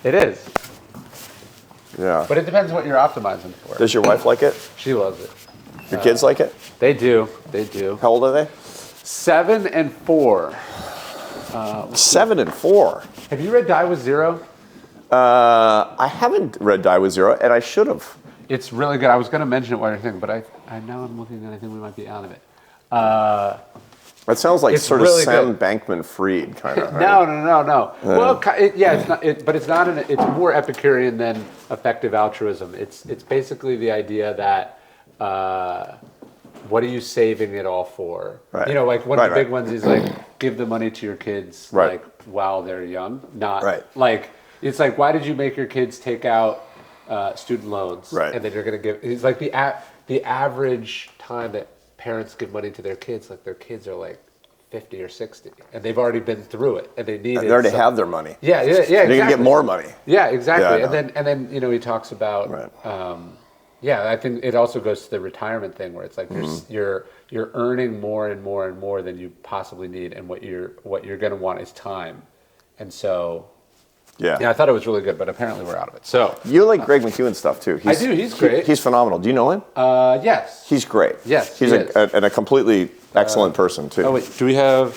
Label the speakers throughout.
Speaker 1: It is.
Speaker 2: Yeah.
Speaker 1: But it depends what you're optimizing for.
Speaker 2: Does your wife like it?
Speaker 1: She loves it.
Speaker 2: Your kids like it?
Speaker 1: They do. They do.
Speaker 2: How old are they?
Speaker 1: 7 and 4.
Speaker 2: 7 and 4.
Speaker 1: Have you read Die with Zero?
Speaker 2: I haven't read Die with Zero, and I should have.
Speaker 1: It's really good. I was going to mention it while you're thinking, but I now I'm looking and I think we might be out of it.
Speaker 2: That sounds like
Speaker 1: It's
Speaker 2: sort
Speaker 1: really
Speaker 2: of Sam
Speaker 1: good.
Speaker 2: Bankman-Fried kind of.
Speaker 1: No. Well, it's not. But it's not. It's more Epicurean than effective altruism. It's basically the idea that what are you saving it all for?
Speaker 2: Right.
Speaker 1: You know, like one of the
Speaker 2: Right.
Speaker 1: big ones is like give the money to your kids
Speaker 2: Right.
Speaker 1: like while they're young, not
Speaker 2: Right.
Speaker 1: like it's like why did you make your kids take out student loans?
Speaker 2: Right.
Speaker 1: And then you're going to give. It's like the average time that parents give money to their kids, like their kids are like 50 or 60, and they've already been through it, and they need it.
Speaker 2: They already have their money.
Speaker 1: Yeah, exactly.
Speaker 2: They're going to get more money.
Speaker 1: Yeah, exactly.
Speaker 2: Yeah, I
Speaker 1: and then you know he talks about.
Speaker 2: Right.
Speaker 1: Yeah, I think it also goes to the retirement thing where it's like you're earning more and more and more than you possibly need, and what you're going to want is time, and so.
Speaker 2: Yeah.
Speaker 1: Yeah, I thought it was really good, but apparently we're out of it. So
Speaker 2: You like Greg McEwen stuff too.
Speaker 1: I do. He's great.
Speaker 2: He's phenomenal. Do you know him?
Speaker 1: Yes.
Speaker 2: He's great.
Speaker 1: Yes,
Speaker 2: He's
Speaker 1: he
Speaker 2: a completely excellent person too.
Speaker 1: Oh wait, do we have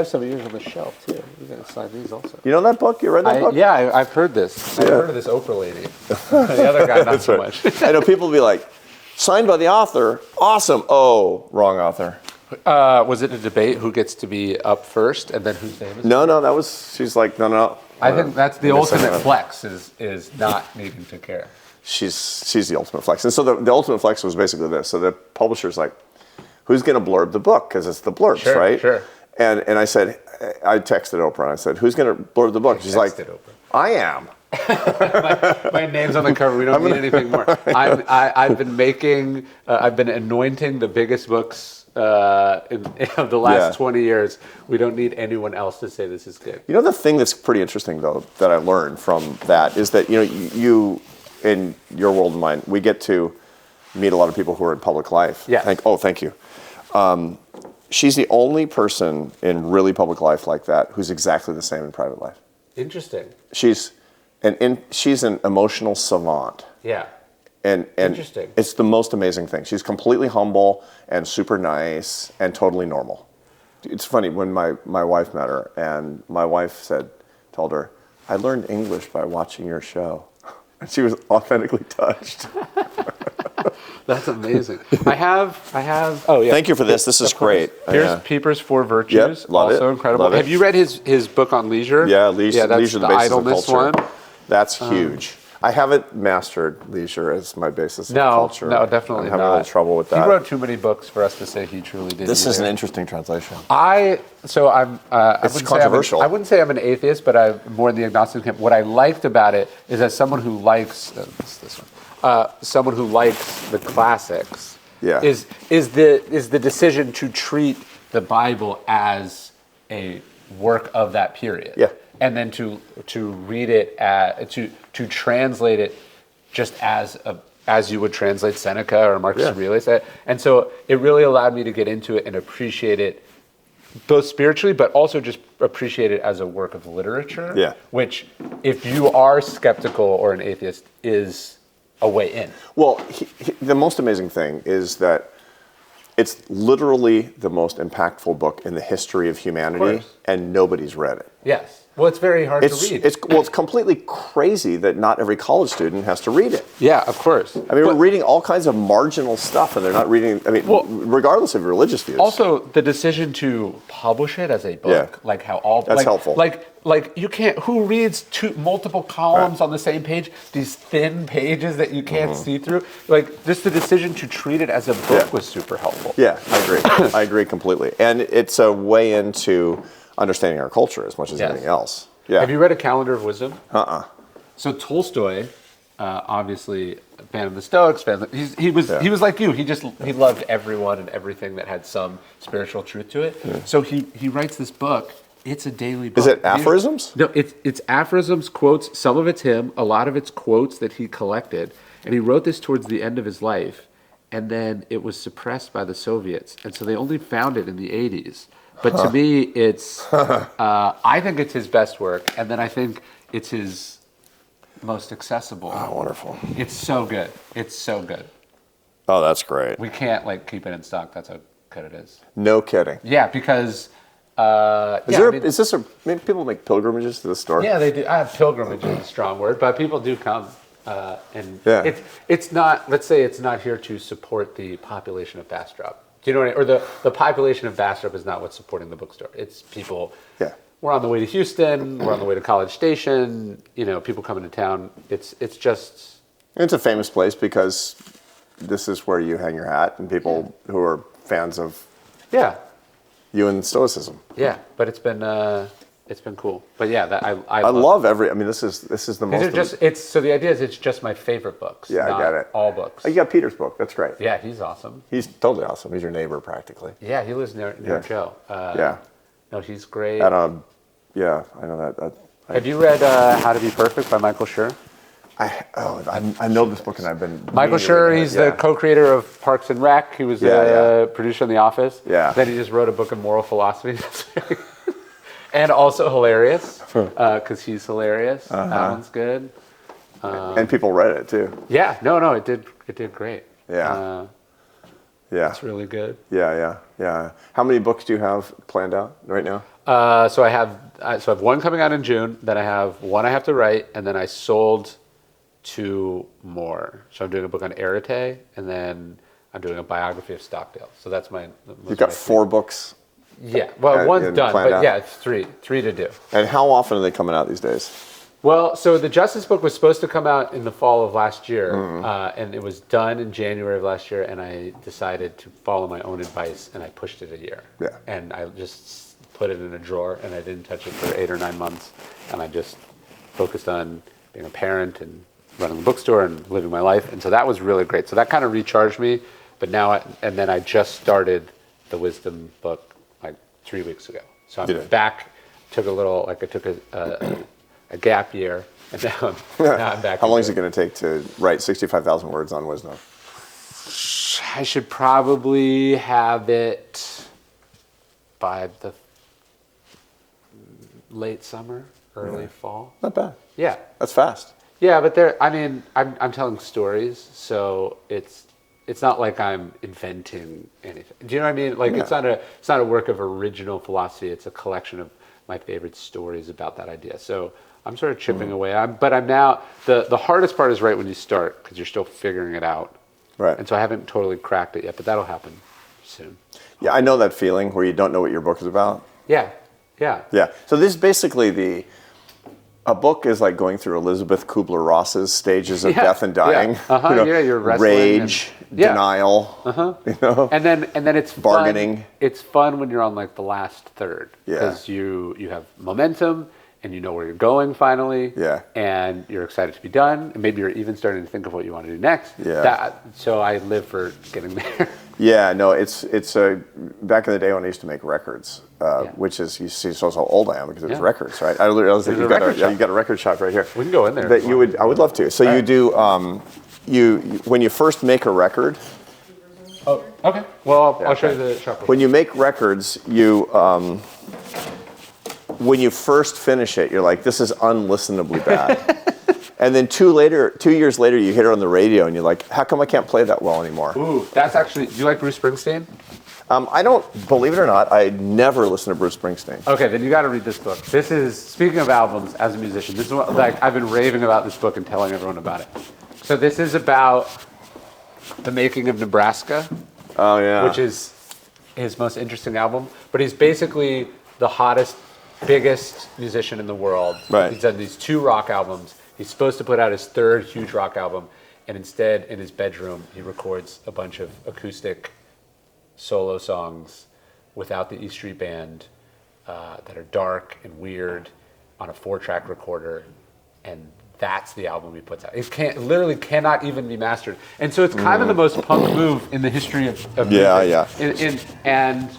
Speaker 1: some of yours on the shelf too? We're gonna sign these also.
Speaker 2: You know that book? You read that book?
Speaker 1: Yeah, I've heard this. I've heard of this Oprah lady. The other guy, not so much.
Speaker 2: I know people will be like, signed by the author. Awesome. Oh, wrong author.
Speaker 1: Was it a debate who gets to be up first and then whose name is?
Speaker 2: No, she's like, no.
Speaker 1: I think that's the ultimate flex is not needing to care.
Speaker 2: She's the ultimate flex. And so the ultimate flex was basically this. So the publisher's like, who's going to blurb the book? Because it's the blurbs, right?
Speaker 1: Sure.
Speaker 2: And I said, I texted Oprah and I said, who's going to blurb the book? She's like,
Speaker 1: Oprah.
Speaker 2: I am.
Speaker 1: My name's on the cover. We don't need anything more. I've been anointing the biggest books of the last 20 years. We don't need anyone else to say this is good.
Speaker 2: You know, the thing that's pretty interesting, though, that I learned from that is that, you know, you in your world and mine, we get to meet a lot of people who are in public life.
Speaker 1: Yeah.
Speaker 2: Thank you. She's the only person in really public life like that who's exactly the same in private life.
Speaker 1: Interesting.
Speaker 2: She's an emotional savant.
Speaker 1: Yeah.
Speaker 2: And
Speaker 1: Interesting.
Speaker 2: It's the most amazing thing. She's completely humble and super nice and totally normal. It's funny, when my wife met her, and my wife told her, I learned English by watching your show. And she was authentically touched.
Speaker 1: That's amazing. I have. Oh yeah.
Speaker 2: Thank you for this. This is great.
Speaker 1: Here's Pieper's Four Virtues.
Speaker 2: Yep, love
Speaker 1: also
Speaker 2: it.
Speaker 1: incredible.
Speaker 2: Love it.
Speaker 1: Have you read his book on leisure?
Speaker 2: Yeah, Leisure,
Speaker 1: that's
Speaker 2: the basis of
Speaker 1: idleness
Speaker 2: culture.
Speaker 1: one.
Speaker 2: That's huge. I haven't mastered leisure as my basis of culture.
Speaker 1: No, definitely
Speaker 2: I'm having
Speaker 1: not.
Speaker 2: a little trouble with that.
Speaker 1: He wrote too many books for us to say he truly did.
Speaker 2: This is an interesting translation.
Speaker 1: It's
Speaker 2: controversial.
Speaker 1: I wouldn't say I'm an atheist, but I'm more in the agnostic camp. What I liked about it is, as someone who likes someone who likes the classics, is the decision to treat the Bible as a work of that period.
Speaker 2: Yeah.
Speaker 1: And then to read it to translate it just as you would translate Seneca or Marcus Aurelius. And so it really allowed me to get into it and appreciate it both spiritually, but also just appreciate it as a work of literature.
Speaker 2: Yeah.
Speaker 1: Which, if you are skeptical or an atheist, is a way in.
Speaker 2: Well, the most amazing thing is that it's literally the most impactful book in the history of humanity, and nobody's read it.
Speaker 1: Yes. Well, it's very hard to read.
Speaker 2: It's completely crazy that not every college student has to read it.
Speaker 1: Yeah, of course.
Speaker 2: I mean, we're reading all kinds of marginal stuff, and they're not reading. I mean, regardless of your religious views.
Speaker 1: Also, the decision to publish it as a book, like how all
Speaker 2: that's helpful.
Speaker 1: Like you can't. Who reads multiple columns on the same page? These thin pages that you can't see through. Like, just the decision to treat it as a book was super helpful.
Speaker 2: Yeah, I agree. I agree completely, and it's a way into understanding our culture as much as anything else. Yeah.
Speaker 1: Have you read A Calendar of Wisdom?
Speaker 2: So
Speaker 1: Tolstoy, obviously a fan of the Stoics, he was like you. He loved everyone and everything that had some spiritual truth to it. Yeah. So he writes this book. It's a daily book.
Speaker 2: Is it aphorisms?
Speaker 1: No, it's aphorisms, quotes. Some of it's him. A lot of it's quotes that he collected. And he wrote this towards the end of his life. And then it was suppressed by the Soviets. And so they only found it in the 80s. But to me, it's I think it's his best work, and then I think it's his most accessible.
Speaker 2: Oh, wonderful.
Speaker 1: It's so good. It's so good.
Speaker 2: Oh, that's great.
Speaker 1: We can't like keep it in stock. That's how good it is.
Speaker 2: No kidding.
Speaker 1: Yeah, because
Speaker 2: Maybe people make pilgrimages to the store?
Speaker 1: yeah, they do. I have pilgrimage is a strong word, but people do come, and
Speaker 2: Yeah.
Speaker 1: it's not. Let's say it's not here to support the population of Bastrop. Do you know what I mean? Or the population of Bastrop is not what's supporting the bookstore. It's people.
Speaker 2: Yeah.
Speaker 1: We're on the way to Houston. We're on the way to College Station. You know, people coming to town. It's just.
Speaker 2: It's a famous place because this is where you hang your hat, and people who are fans of
Speaker 1: Yeah.
Speaker 2: you and Stoicism.
Speaker 1: Yeah, but it's been cool. But yeah, that I
Speaker 2: love every. I mean, this is the
Speaker 1: These
Speaker 2: most.
Speaker 1: are just it's so the idea is it's just my favorite books.
Speaker 2: Yeah, I
Speaker 1: not
Speaker 2: get it.
Speaker 1: All books.
Speaker 2: Oh, you got Peter's book. That's great.
Speaker 1: Yeah, he's awesome.
Speaker 2: He's totally awesome. He's your neighbor practically.
Speaker 1: Yeah, he lives near
Speaker 2: Yeah.
Speaker 1: Joe.
Speaker 2: Yeah.
Speaker 1: No, he's great.
Speaker 2: Yeah, I know that.
Speaker 1: Have you read How to Be Perfect by Michael Schur?
Speaker 2: I know this book, and I've been
Speaker 1: Michael
Speaker 2: meaning to
Speaker 1: Schur,
Speaker 2: read it.
Speaker 1: he's the co-creator of Parks and Rec. He was a producer on The Office.
Speaker 2: Yeah.
Speaker 1: Then he just wrote a book of moral philosophy. And also hilarious, because he's hilarious. That one's good.
Speaker 2: And people read it too.
Speaker 1: Yeah, no, it did great.
Speaker 2: Yeah. Yeah.
Speaker 1: It's really good.
Speaker 2: Yeah. How many books do you have planned out right now?
Speaker 1: So I have one coming out in June. Then I have one I have to write, and then I sold 2 more. So I'm doing a book on Arete, and then I'm doing a biography of Stockdale. So that's my.
Speaker 2: You've got 4 books.
Speaker 1: Yeah. Well, one's done,
Speaker 2: planned
Speaker 1: but
Speaker 2: out?
Speaker 1: yeah, it's three to do.
Speaker 2: And how often are they coming out these days?
Speaker 1: Well, so the Justice book was supposed to come out in the fall of last year, and it was done in January of last year, and I decided to follow my own advice, and I pushed it a year.
Speaker 2: Yeah.
Speaker 1: And I just put it in a drawer, and I didn't touch it for 8 or 9 months, and I just focused on being a parent and running the bookstore and living my life, and so that was really great. So that kind of recharged me, but now, and then I just started the Wisdom book like 3 weeks ago. So I'm back, took a gap year, and now I'm back.
Speaker 2: How long is it going to take to write 65,000 words on wisdom?
Speaker 1: I should probably have it by the late summer, early fall.
Speaker 2: Not bad.
Speaker 1: Yeah.
Speaker 2: That's fast.
Speaker 1: Yeah, but I'm telling stories, so it's not like I'm inventing anything. Do you know what I mean? Like it's not a work of original philosophy. It's a collection of my favorite stories about that idea. So I'm sort of chipping away. But I'm now the hardest part is right when you start because you're still figuring it out.
Speaker 2: Right.
Speaker 1: And so I haven't totally cracked it yet, but that'll happen soon.
Speaker 2: Yeah, I know that feeling where you don't know what your book is about.
Speaker 1: Yeah.
Speaker 2: Yeah. So this is basically a book is like going through Elizabeth Kubler-Ross's stages of death and dying.
Speaker 1: Yeah. You're wrestling
Speaker 2: rage, denial. You know.
Speaker 1: And then it's
Speaker 2: bargaining.
Speaker 1: Fun. It's fun when you're on like the last third
Speaker 2: Yeah.
Speaker 1: because you have momentum and you know where you're going finally.
Speaker 2: Yeah.
Speaker 1: And you're excited to be done, and maybe you're even starting to think of what you want to do next.
Speaker 2: Yeah.
Speaker 1: So I live for getting there.
Speaker 2: Yeah, no, it's back in the day when I used to make records, which is you see so old I am because it was records, right? I realized that you got a record shop right here.
Speaker 1: We can go in there.
Speaker 2: That I would love to. So you do when you first make a record.
Speaker 1: Oh, okay. Well, I'll show you the shop.
Speaker 2: When you make records, when you first finish it, you're like, this is unlistenably bad. And then 2 years later, you hear it on the radio, and you're like, how come I can't play that well anymore?
Speaker 1: Ooh, that's actually. Do you like Bruce Springsteen?
Speaker 2: I don't, believe it or not, I never listen to Bruce Springsteen.
Speaker 1: Okay, then you got to read this book. This is, speaking of albums, as a musician, this is what, like, I've been raving about this book and telling everyone about it. So this is about the making of Nebraska.
Speaker 2: Oh, yeah.
Speaker 1: Which is his most interesting album. But he's basically the hottest, biggest musician in the world.
Speaker 2: Right.
Speaker 1: He's done these 2 rock albums. He's supposed to put out his 3rd huge rock album. And instead, in his bedroom, he records a bunch of acoustic solo songs without the E Street Band that are dark and weird on a 4-track recorder, and that's the album he puts out. It literally cannot even be mastered, and so it's kind of the most punk move in the history of music. And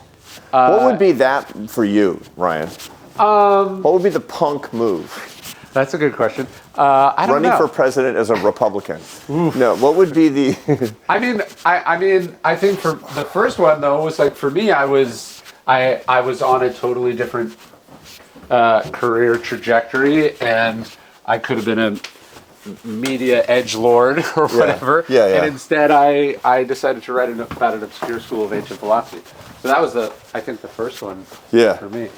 Speaker 2: what would be that for you, Ryan? What would be the punk move?
Speaker 1: That's a good question. I don't know.
Speaker 2: Running for president as a Republican. No, what would be the?
Speaker 1: I mean, I think for the first one though was like for me, I was on a totally different career trajectory, and I could have been media edgelord or whatever.
Speaker 2: Yeah.
Speaker 1: And instead, I decided to write about an obscure school of ancient philosophy. So that was I think the first one for me.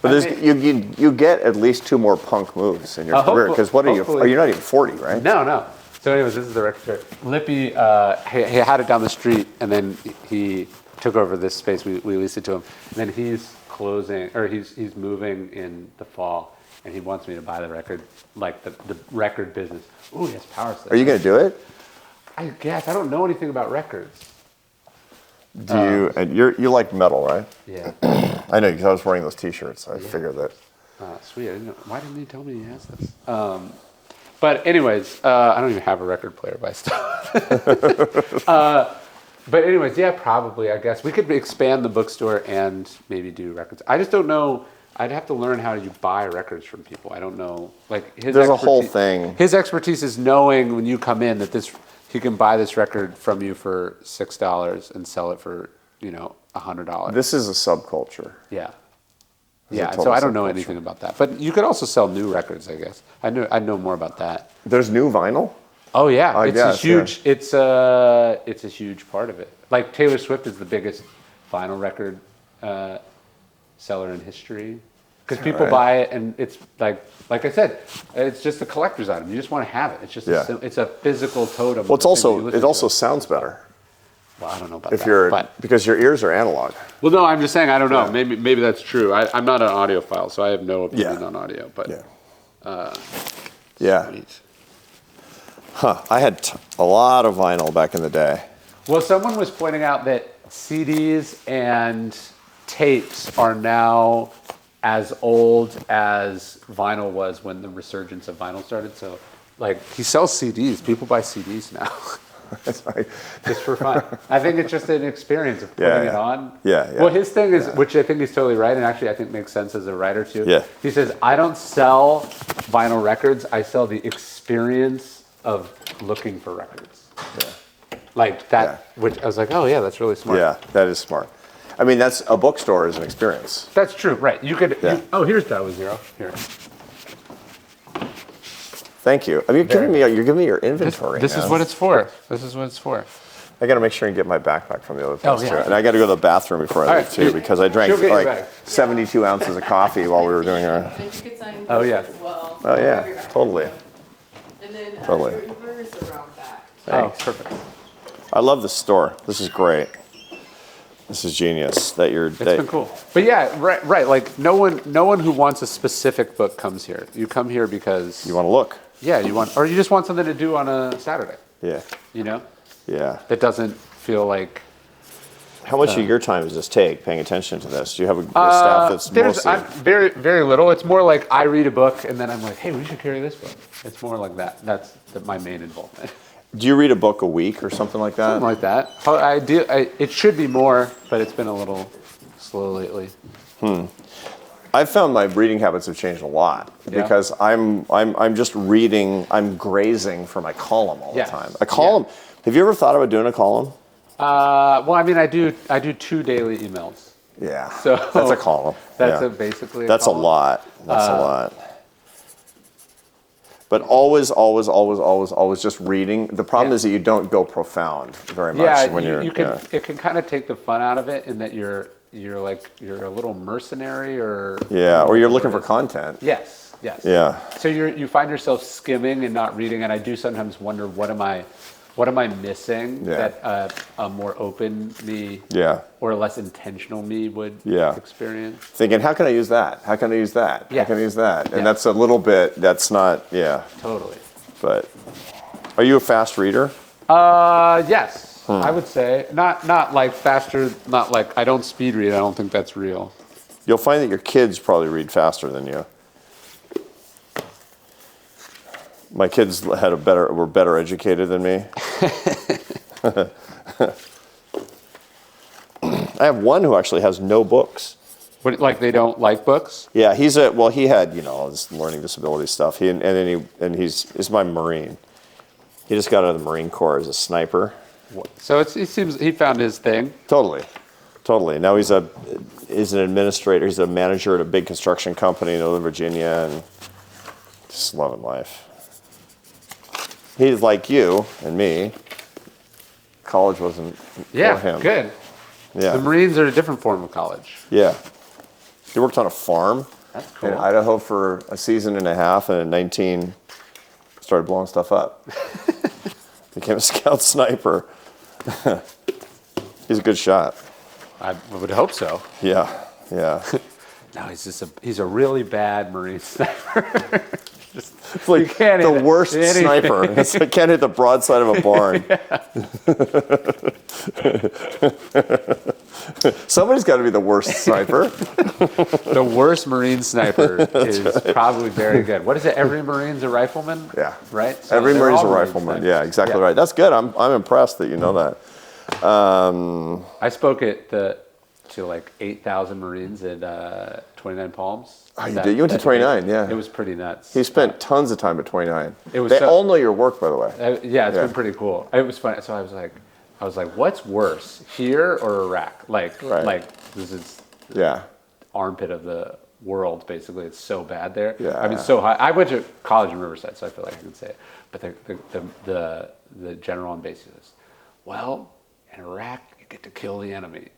Speaker 2: But you get at least 2 more punk moves in your career, because what are you? Are you not even 40, right?
Speaker 1: No. So anyways, this is the record store. Lippy, he had it down the street, and then he took over this space. We leased it to him, and then he's he's moving in the fall, and he wants me to buy the record, like the record business. Ooh, he has power slips.
Speaker 2: Are you going to do it?
Speaker 1: I guess I don't know anything about records.
Speaker 2: Do you? And you like metal, right?
Speaker 1: Yeah.
Speaker 2: I know, because I was wearing those T-shirts. So I figured that.
Speaker 1: Sweet. I didn't know. Why didn't he tell me he has this? But anyways, I don't even have a record player by stuff. But anyways, yeah, probably. I guess we could expand the bookstore and maybe do records. I just don't know. I'd have to learn how you buy records from people. I don't know. Like
Speaker 2: there's a whole thing.
Speaker 1: His expertise is knowing when you come in that he can buy this record from you for $6 and sell it for $100.
Speaker 2: This is a subculture.
Speaker 1: Yeah. Yeah, so I don't know anything about that. But you could also sell new records, I guess. I know more about that.
Speaker 2: There's new vinyl?
Speaker 1: Oh yeah,
Speaker 2: I guess,
Speaker 1: it's a huge part of it. Like Taylor Swift is the biggest vinyl record seller in history. Because people buy it, and it's like I said, it's just a collector's item. You just want to have it. It's just it's a physical totem.
Speaker 2: Well, it also sounds better.
Speaker 1: Well, I don't know about
Speaker 2: because your ears are analog.
Speaker 1: Well, no, I'm just saying I don't know. Maybe that's true. I'm not an audiophile, so I have no opinion on audio. But sweet.
Speaker 2: Huh. I had a lot of vinyl back in the day.
Speaker 1: Well, someone was pointing out that CDs and tapes are now as old as vinyl was when the resurgence of vinyl started. So, like, he sells CDs. People buy CDs now. Just for fun. I think it's just an experience of putting it on.
Speaker 2: Yeah.
Speaker 1: Well, his thing is, which I think he's totally right, and actually I think makes sense as a writer too.
Speaker 2: Yeah.
Speaker 1: He says, I don't sell vinyl records. I sell the experience of looking for records.
Speaker 2: Yeah.
Speaker 1: Like that, which I was like, oh yeah, that's really smart.
Speaker 2: Yeah, that is smart. I mean, that's a bookstore is an experience.
Speaker 1: That's true, right? You could. Here's Dollar Zero. Here.
Speaker 2: Thank you. I mean, you're giving me your inventory.
Speaker 1: This is what it's for. This is what it's for.
Speaker 2: I got to make sure and get my backpack from the other place too.
Speaker 1: Yeah.
Speaker 2: And I got to go to the bathroom before I leave too, because I drank like 72 ounces of coffee while we were doing our.
Speaker 3: And you could sign
Speaker 1: Oh yeah.
Speaker 3: as well.
Speaker 2: Oh yeah, totally.
Speaker 3: And then
Speaker 2: Totally.
Speaker 3: your Uber is around back.
Speaker 1: Oh, perfect.
Speaker 2: I love this store. This is great. This is genius. It's
Speaker 1: been cool. But yeah, right. Like no one who wants a specific book comes here. You come here because
Speaker 2: you want to look.
Speaker 1: Yeah, or you just want something to do on a Saturday.
Speaker 2: Yeah. Yeah.
Speaker 1: That doesn't feel like.
Speaker 2: How much of your time does this take, paying attention to this? Do you have a staff that's mostly...
Speaker 1: very, very little. It's more like I read a book and then I'm like, hey, we should carry this book. It's more like that. That's my main involvement.
Speaker 2: Do you read a book a week or something like that?
Speaker 1: Something like that. I do. It should be more, but it's been a little slow lately.
Speaker 2: I've found my reading habits have changed a lot because I'm just reading. I'm grazing for my column all the time. A column. Yeah. Have you ever thought about doing a column?
Speaker 1: Well, I mean, I do 2 daily emails.
Speaker 2: Yeah.
Speaker 1: So
Speaker 2: that's a column.
Speaker 1: That's basically.
Speaker 2: That's
Speaker 1: column.
Speaker 2: a lot. That's a lot. But always just reading. The problem is that you don't go profound very much when you're.
Speaker 1: It can kind of take the fun out of it in that you're a little mercenary or.
Speaker 2: Yeah, or you're looking for content.
Speaker 1: Yes.
Speaker 2: Yeah.
Speaker 1: So you find yourself skimming and not reading, and I do sometimes wonder what am I missing that a more open me or a less intentional me would experience?
Speaker 2: Thinking, how can I use that? How can I use that?
Speaker 1: Yeah.
Speaker 2: How can I use that? And that's a little bit, that's not,
Speaker 1: Totally.
Speaker 2: But are you a fast reader?
Speaker 1: Yes, I would say. Not like faster, not like, I don't speed read. I don't think that's real.
Speaker 2: You'll find that your kids probably read faster than you. My kids were better educated than me. I have one who actually has no books.
Speaker 1: What, like they don't like books?
Speaker 2: Yeah, he had this learning disability stuff. He's my Marine. He just got out of the Marine Corps as a sniper.
Speaker 1: So it seems he found his thing.
Speaker 2: Totally. Now he's an administrator. He's a manager at a big construction company in Northern Virginia, and just loving life. he's like you and me. College wasn't for him.
Speaker 1: Good.
Speaker 2: Yeah.
Speaker 1: The Marines are a different form of college.
Speaker 2: Yeah. He worked on a farm
Speaker 1: That's cool.
Speaker 2: in Idaho for a season and a half, and at 19 started blowing stuff up. Became a scout sniper. He's a good shot.
Speaker 1: I would hope so.
Speaker 2: Yeah.
Speaker 1: No, he's a really bad Marine sniper.
Speaker 2: It's like
Speaker 1: can't
Speaker 2: the
Speaker 1: hit
Speaker 2: worst
Speaker 1: anything.
Speaker 2: sniper. It's like can't hit the broadside of a barn. Somebody's got to be the worst sniper.
Speaker 1: The worst Marine sniper is probably very good. What is it? Every Marine's a rifleman?
Speaker 2: Yeah.
Speaker 1: Right? So
Speaker 2: Every
Speaker 1: they're
Speaker 2: Marine's a
Speaker 1: all Marine
Speaker 2: rifleman.
Speaker 1: snipers.
Speaker 2: Yeah, exactly right. That's good. I'm impressed that you know that.
Speaker 1: I spoke to like 8,000 Marines at 29 Palms.
Speaker 2: Oh, you did? You went to 29, yeah.
Speaker 1: It was pretty nuts.
Speaker 2: He spent tons of time at 29.
Speaker 1: It was
Speaker 2: they
Speaker 1: so-
Speaker 2: all know your work, by the way.
Speaker 1: Yeah, it's been pretty cool. It was fun. So I was like, what's worse, here or Iraq? Like this is
Speaker 2: Yeah.
Speaker 1: armpit of the world, basically. It's so bad there.
Speaker 2: Yeah.
Speaker 1: I mean, so high. I went to college in Riverside, so I feel like I can say it. But the general on base says, well, in Iraq, you get to kill the enemy.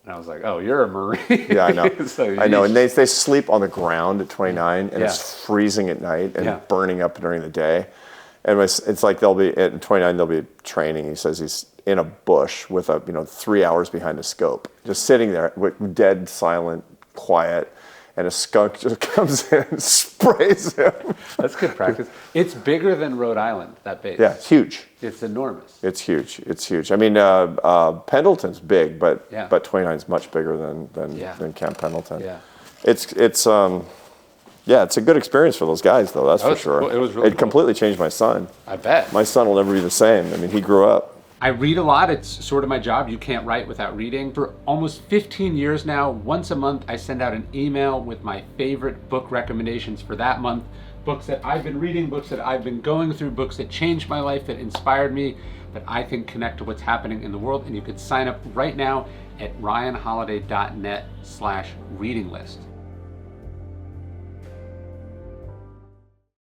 Speaker 1: And I was like, oh, you're a Marine.
Speaker 2: Yeah, I know.
Speaker 1: So
Speaker 2: I know. And they sleep on the ground at 29, and
Speaker 1: Yeah.
Speaker 2: it's freezing at night and
Speaker 1: Yeah.
Speaker 2: burning up during the day. And it's like they'll be at 29. They'll be training. He says he's in a bush with 3 hours behind a scope, just sitting there, dead, silent, quiet, and a skunk just comes in and sprays him.
Speaker 1: That's good practice. It's bigger than Rhode Island, that base.
Speaker 2: Yeah, huge.
Speaker 1: It's enormous.
Speaker 2: It's huge. It's huge. I mean, Pendleton's big, but 29 is much bigger than Camp Pendleton.
Speaker 1: Yeah.
Speaker 2: It's it's a good experience for those guys, though. That's
Speaker 1: That
Speaker 2: for
Speaker 1: was
Speaker 2: sure.
Speaker 1: cool. It was really cool.
Speaker 2: completely changed my son.
Speaker 1: I bet.
Speaker 2: My son will never be the same. I mean, he grew up.
Speaker 1: I read a lot. It's sort of my job. You can't write without reading. For almost 15 years now, once a month, I send out an email with my favorite book recommendations for that month. Books that I've been reading, books that I've been going through, books that changed my life, that inspired me, that I think connect to what's happening in the world. And you can sign up right now at ryanholiday.net/reading list.